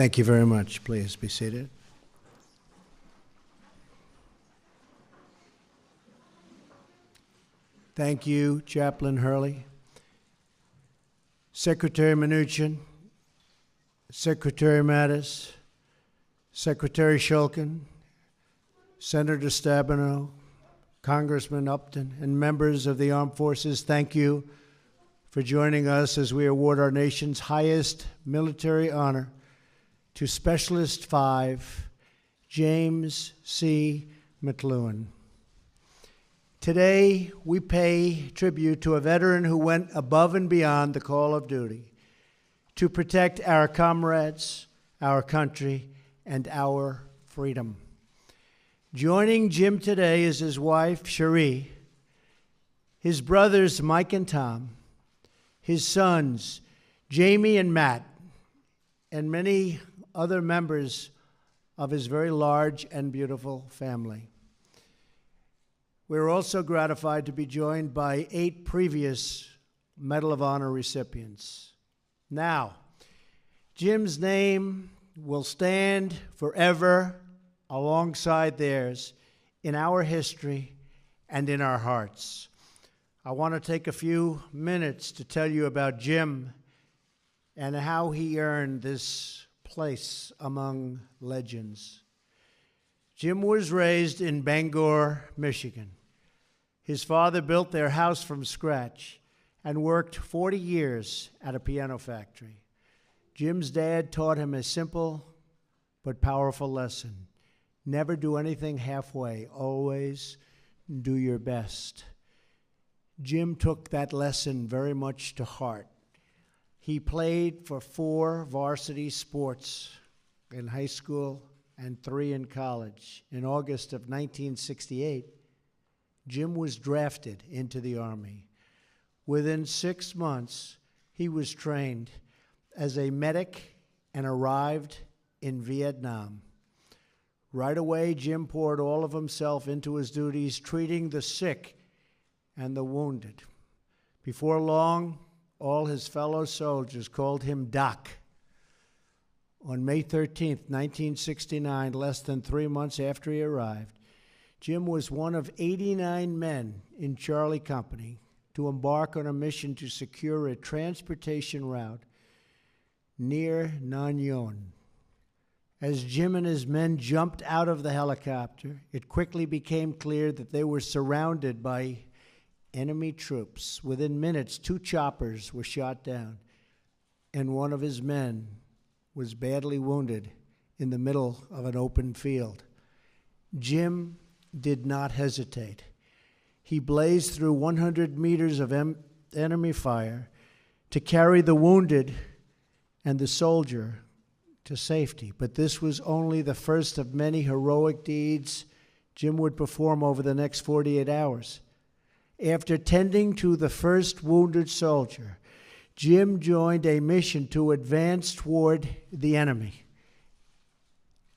Thank you very much. Please be seated. Thank you, Chaplain Hurley, Secretary Mnuchin, Secretary Mattis, Secretary Shulkin, Senator Stabenow, Congressman Upton, and members of the Armed Forces. Thank you for joining us as we award our nation's highest military honor to Specialist 5, James C. McCloughan. Today, we pay tribute to a veteran who went above and beyond the call of duty to protect our comrades, our country, and our freedom. Joining Jim today is his wife, Cherie, his brothers, Mike and Tom, his sons, Jamie and Matt, and many other members of his very large and beautiful family. We're also gratified to be joined by 8 previous Medal of Honor recipients. Now, Jim's name will stand forever alongside theirs in our history and in our hearts. I want to take a few minutes to tell you about Jim and how he earned this place among legends. Jim was raised in Bangor, Michigan. His father built their house from scratch and worked 40 years at a piano factory. Jim's dad taught him a simple but powerful lesson. Never do anything halfway. Always do your best. Jim took that lesson very much to heart. He played for 4 varsity sports in high school and 3 in college. In August of 1968, Jim was drafted into the Army. Within 6 months, he was trained as a medic and arrived in Vietnam. Right away, Jim poured all of himself into his duties, treating the sick and the wounded. Before long, all his fellow soldiers called him Doc. On May 13th, 1969, less than 3 months after he arrived, Jim was one of 89 men in Charlie Company to embark on a mission to secure a transportation route near Nanyuan. As Jim and his men jumped out of the helicopter, it quickly became clear that they were surrounded by enemy troops. Within minutes, 2 choppers were shot down, and one of his men was badly wounded in the middle of an open field. Jim did not hesitate. He blazed through 100 meters of enemy fire to carry the wounded and the soldier to safety. But this was only the first of many heroic deeds Jim would perform over the next 48 hours. After tending to the first wounded soldier, Jim joined a mission to advance toward the enemy.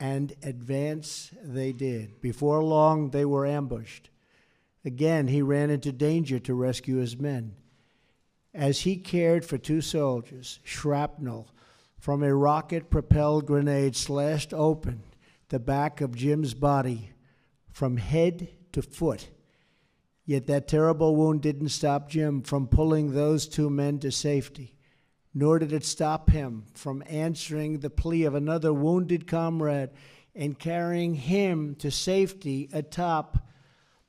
And advance they did. Before long, they were ambushed. Again, he ran into danger to rescue his men. As he cared for 2 soldiers, shrapnel from a rocket-propelled grenade slashed open the back of Jim's body from head to foot. Yet that terrible wound didn't stop Jim from pulling those 2 men to safety, nor did it stop him from answering the plea of another wounded comrade and carrying him to safety atop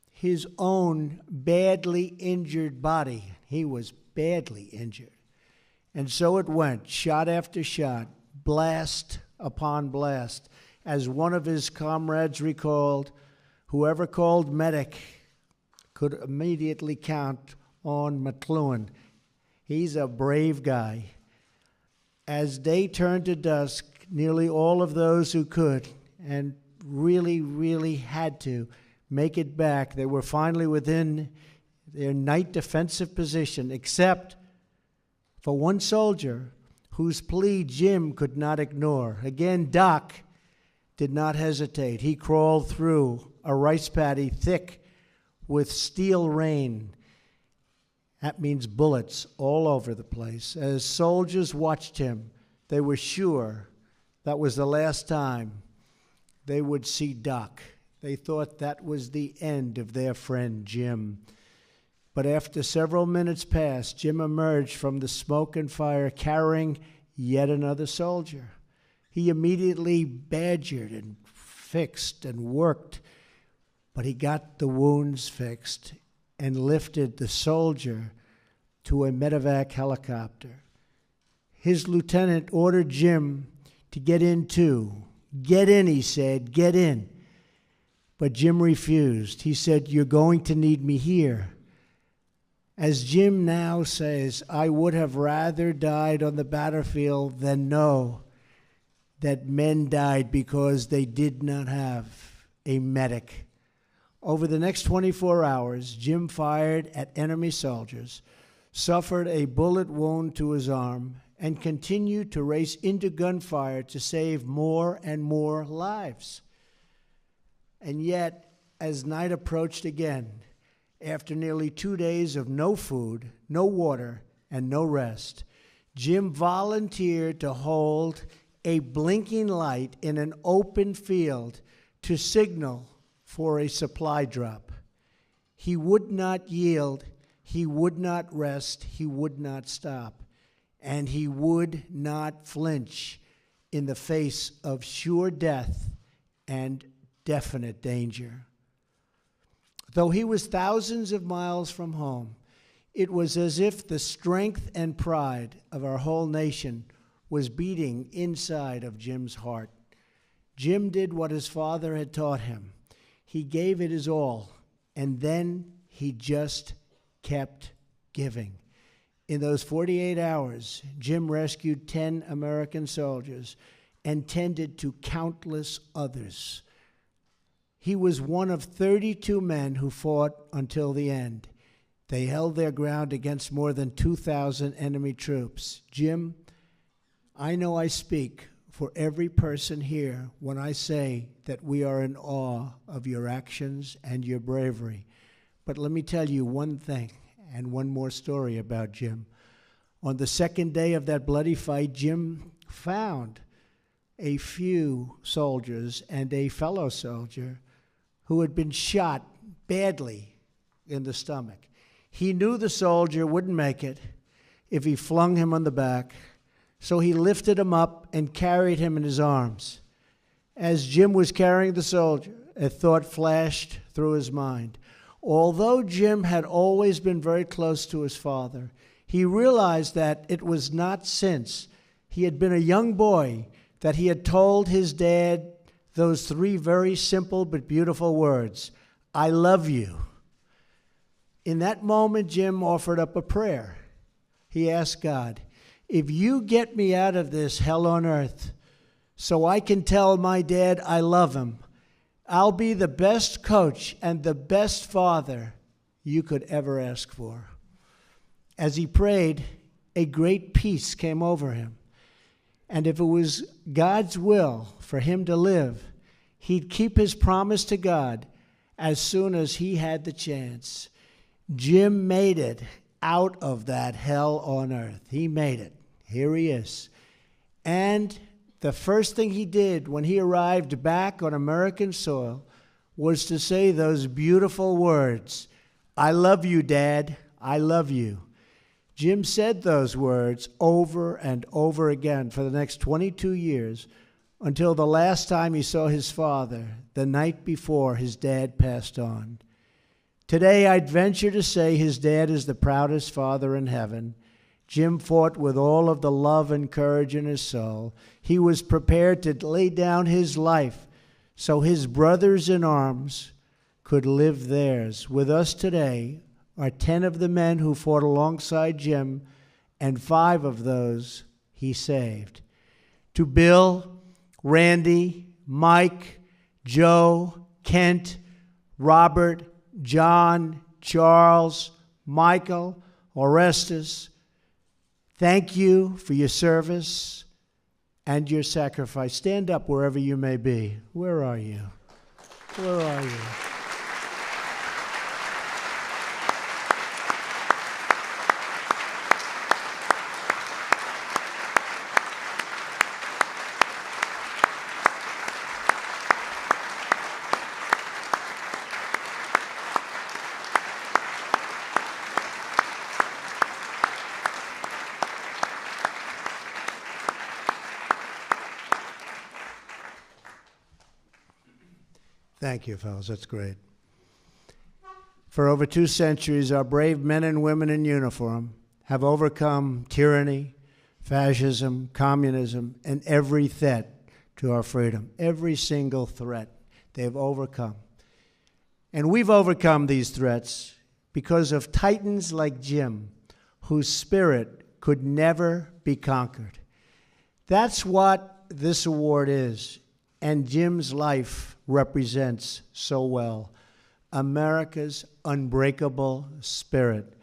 his own badly injured body. He was badly injured. And so it went, shot after shot, blast upon blast. As one of his comrades recalled, whoever called medic could immediately count on McCloughan. He's a brave guy. As day turned to dusk, nearly all of those who could and really had to make it back, they were finally within their night defensive position, except for one soldier whose plea Jim could not ignore. Again, Doc did not hesitate. He crawled through a rice paddy thick with steel rain. That means bullets all over the place. As soldiers watched him, they were sure that was the last time they would see Doc. They thought that was the end of their friend Jim. But after several minutes passed, Jim emerged from the smoke and fire carrying yet another soldier. He immediately badgered and fixed and worked, but he got the wounds fixed and lifted the soldier to a medevac helicopter. His lieutenant ordered Jim to get in too. Get in, he said, get in. But Jim refused. He said, you're going to need me here. As Jim now says, I would have rather died on the battlefield than know that men died because they did not have a medic. Over the next 24 hours, Jim fired at enemy soldiers, suffered a bullet wound to his arm, and continued to race into gunfire to save more and more lives. And yet, as night approached again, after nearly 2 days of no food, no water, and no rest, Jim volunteered to hold a blinking light in an open field to signal for a supply drop. He would not yield, he would not rest, he would not stop, and he would not flinch in the face of sure death and definite danger. Though he was thousands of miles from home, it was as if the strength and pride of our whole nation was beating inside of Jim's heart. Jim did what his father had taught him. He gave it his all, and then he just kept giving. In those 48 hours, Jim rescued 10 American soldiers and tended to countless others. He was one of 32 men who fought until the end. They held their ground against more than 2,000 enemy troops. Jim, I know I speak for every person here when I say that we are in awe of your actions and your bravery. But let me tell you one thing and one more story about Jim. On the second day of that bloody fight, Jim found a few soldiers and a fellow soldier who had been shot badly in the stomach. He knew the soldier wouldn't make it if he flung him on the back, so he lifted him up and carried him in his arms. As Jim was carrying the soldier, a thought flashed through his mind. Although Jim had always been very close to his father, he realized that it was not since he had been a young boy that he had told his dad those three very simple but beautiful words, I love you. In that moment, Jim offered up a prayer. He asked God, if you get me out of this hell on earth so I can tell my dad I love him, I'll be the best coach and the best father you could ever ask for. As he prayed, a great peace came over him. And if it was God's will for him to live, he'd keep his promise to God as soon as he had the chance. Jim made it out of that hell on earth. He made it. Here he is. And the first thing he did when he arrived back on American soil was to say those beautiful words, I love you, Dad. I love you. Jim said those words over and over again for the next 22 years until the last time he saw his father, the night before his dad passed on. Today, I'd venture to say his dad is the proudest father in heaven. Jim fought with all of the love and courage in his soul. He was prepared to lay down his life so his brothers in arms could live theirs. With us today are 10 of the men who fought alongside Jim, and 5 of those he saved. To Bill, Randy, Mike, Joe, Kent, Robert, John, Charles, Michael, Orestes, thank you for your service and your sacrifice. Stand up wherever you may be. Where are you? Where are you? Thank you, fellas. That's great. For over 2 centuries, our brave men and women in uniform have overcome tyranny, fascism, communism, and every threat to our freedom. Every single threat they have overcome. And we've overcome these threats because of titans like Jim, whose spirit could never be conquered. That's what this award is, and Jim's life represents so well. America's unbreakable spirit.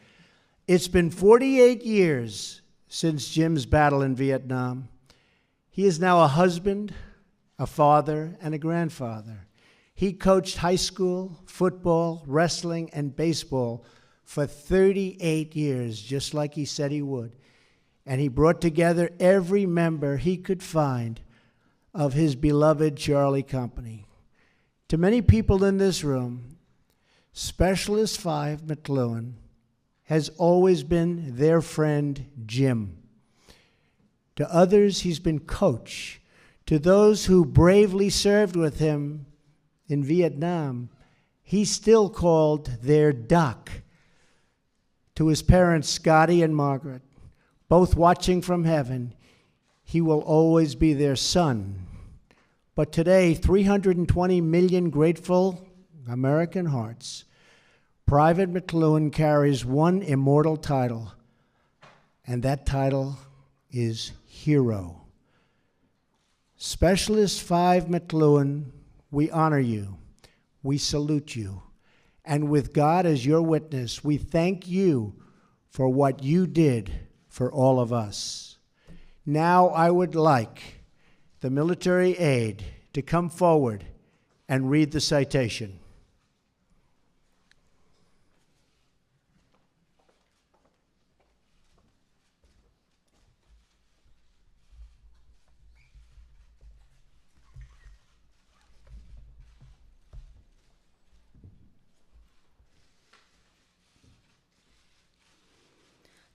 It's been 48 years since Jim's battle in Vietnam. He is now a husband, a father, and a grandfather. He coached high school, football, wrestling, and baseball for 38 years, just like he said he would. And he brought together every member he could find of his beloved Charlie Company. To many people in this room, Specialist 5 McCloughan has always been their friend Jim. To others, he's been coach. To those who bravely served with him in Vietnam, he's still called their doc. To his parents, Scotty and Margaret, both watching from heaven, he will always be their son. But today, 320 million grateful American hearts, Private McCloughan carries one immortal title, and that title is Hero. Specialist 5 McCloughan, we honor you, we salute you, and with God as your witness, we thank you for what you did for all of us. Now I would like the military aide to come forward and read the citation.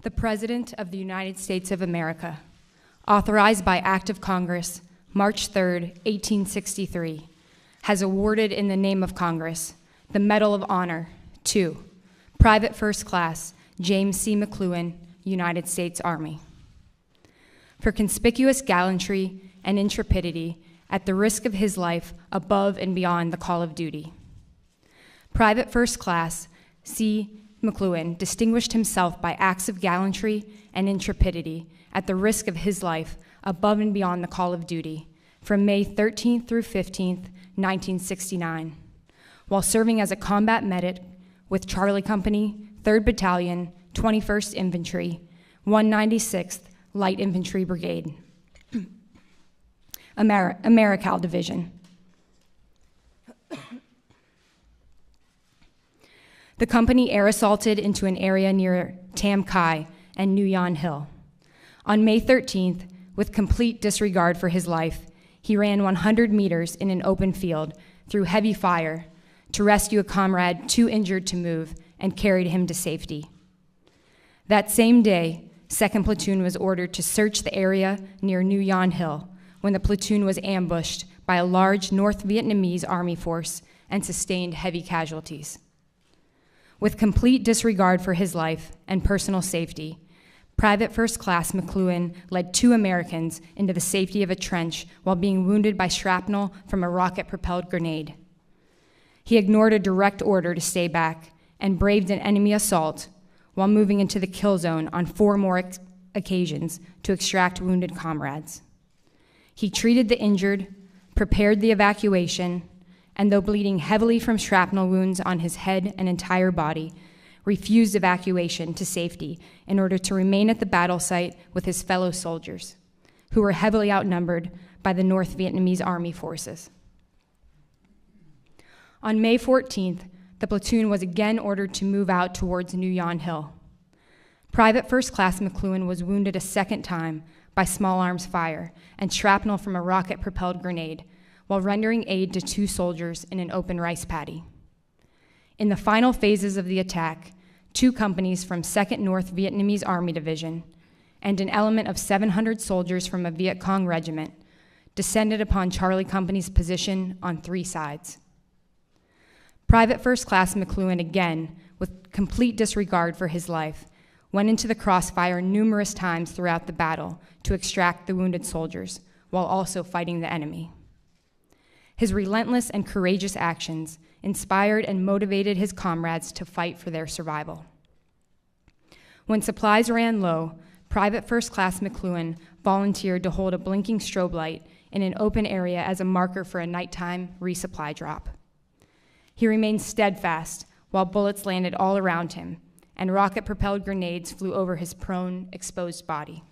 The President of the United States of America, authorized by Act of Congress, March 3, 1863, has awarded in the name of Congress the Medal of Honor to Private First Class James C. McCloughan, United States Army, for conspicuous gallantry and intrepidity at the risk of his life above and beyond the call of duty. Private First Class C. McCloughan distinguished himself by acts of gallantry and intrepidity at the risk of his life above and beyond the call of duty from May 13th through 15th, 1969, while serving as a combat medic with Charlie Company, 3rd Battalion, 21st Infantry, 196th Light Infantry Brigade, Americal Division. The company air assaulted into an area near Tam Kai and New Yon Hill. On May 13th, with complete disregard for his life, he ran 100 meters in an open field through heavy fire to rescue a comrade too injured to move and carried him to safety. That same day, 2nd Platoon was ordered to search the area near New Yon Hill when the platoon was ambushed by a large North Vietnamese army force and sustained heavy casualties. With complete disregard for his life and personal safety, Private First Class McCloughan led 2 Americans into the safety of a trench while being wounded by shrapnel from a rocket-propelled grenade. He ignored a direct order to stay back and braved an enemy assault while moving into the kill zone on 4 more occasions to extract wounded comrades. He treated the injured, prepared the evacuation, and though bleeding heavily from shrapnel wounds on his head and entire body, refused evacuation to safety in order to remain at the battle site with his fellow soldiers, who were heavily outnumbered by the North Vietnamese Army forces. On May 14th, the platoon was again ordered to move out towards New Yon Hill. Private First Class McCloughan was wounded a second time by small arms fire and shrapnel from a rocket-propelled grenade, while rendering aid to 2 soldiers in an open rice paddy. In the final phases of the attack, 2 companies from 2nd North Vietnamese Army Division and an element of 700 soldiers from a Viet Cong regiment descended upon Charlie Company's position on 3 sides. Private First Class McLuhan, again, with complete disregard for his life, went into the crossfire numerous times throughout the battle to extract the wounded soldiers, while also fighting the enemy. His relentless and courageous actions inspired and motivated his comrades to fight for their survival. When supplies ran low, Private First Class McLuhan volunteered to hold a blinking strobe light in an open area as a marker for a nighttime resupply drop. He remained steadfast while bullets landed all around him and rocket-propelled grenades flew over his prone, exposed body.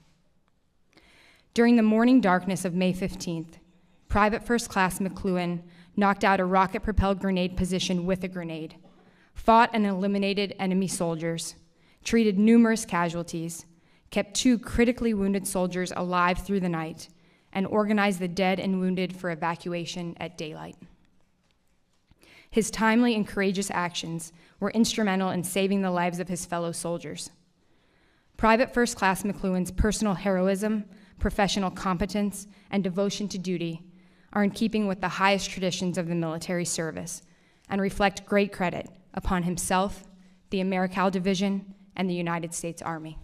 During the morning darkness of May 15th, Private First Class McLuhan knocked out a rocket-propelled grenade position with a grenade, fought and eliminated enemy soldiers, treated numerous casualties, kept 2 critically wounded soldiers alive through the night, and organized the dead and wounded for evacuation at daylight. His timely and courageous actions were instrumental in saving the lives of his fellow soldiers. Private First Class McLuhan's personal heroism, professional competence, and devotion to duty are in keeping with the highest traditions of the military service and reflect great credit upon himself, the AmeriCal Division, and the United States Army.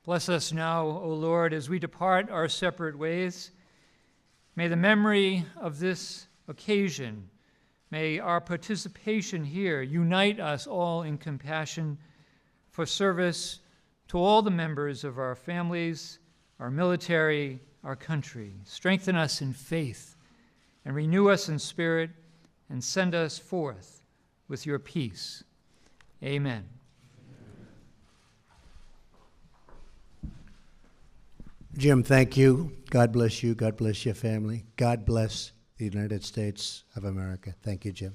Bless us now, O Lord, as we depart our separate ways. May the memory of this occasion, may our participation here unite us all in compassion for service to all the members of our families, our military, our country. Strengthen us in faith and renew us in spirit and send us forth with your peace. Amen. Jim, thank you. God bless you. God bless your family. God bless the United States of America. Thank you, Jim.